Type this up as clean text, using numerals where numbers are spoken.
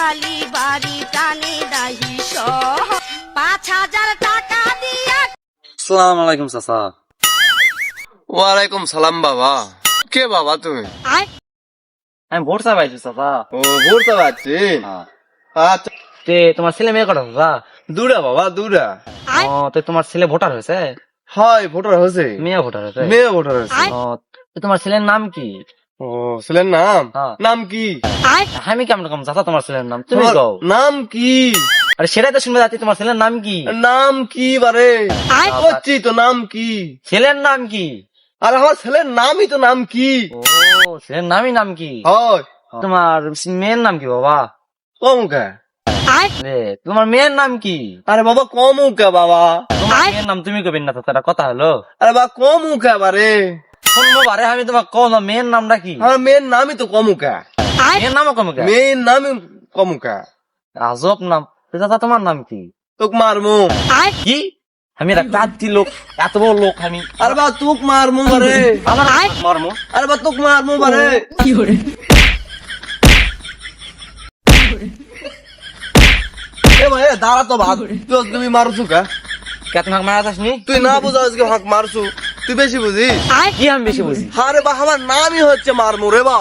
খালি বাড়ি টানে দাহি সহ 5,000 টাকা দিয়া। আসসালামু আলাইকুম চাচা। ওয়ালাইকুম সালাম বাবা। কে বাবা তুমি? আমি ভোট চাইছি চাচা। ও ভোট চাচ্ছি। আচ্ছা, তে তোমার ছেলে মেয়ে কটা চাচা? দুরা বাবা দুরা। ও তো তোমার ছেলে ভোটার হয়েছে? হয় ভোটার হয়েছে, মেয়ে ভোটার হয়েছে? মেয়ে ভোটার হয়েছে। ও তো তোমার ছেলের নাম কি? ও ছেলের নাম হ্যাঁ। নাম কি? আমি কেমন কম চাচা তোমার ছেলের নাম তুমি তোমার কও। নাম কি? আরে সেটাই তো শুনবে যাচ্ছি, তোমার ছেলের নাম কি? নাম কি বারে করছি তো নাম কি? ছেলের নাম কি? আর আমার ছেলের নামই তো নাম কি? ও ছেলের নাম কি? হয় তোমার মেয়ের নাম কি বাবা? কমুকা। রে, তোমার মেয়ের নাম কি? আরে বাবা কমুকা বাবা। তোমার মেয়ের নাম তুমি কবেন না চাচা, কথা হলো। আরে বাবা কমুকা বারে। শুনবো বারে, আমি তোমার কও না মেয়ের নামটা কি? আমার মেয়ের নামই তো কমুকা। মেয়ের নামও কমে গে? মেয়ের নামই কমুকা। আজব নাম। তো চাচা তোমার নাম কি? তোক মারমু। কি? আমি একটা কাঁদতি লোক, এত বড় লোক আমি। আরে বা তোক মারমু বারে। আমার মর্ম। আরে বা তোক মারমু বারে। এ ভাই দাঁড়া তো ভাত তুই তুমি মারছু কা? কে তোমাকে মারা যাসনি? তুই না বুঝা আজকে হাক মারছু, তুই বেশি বুঝিস। কি আমি বেশি বুঝি? আরে বা আমার নামই হচ্ছে মারমু রে বা।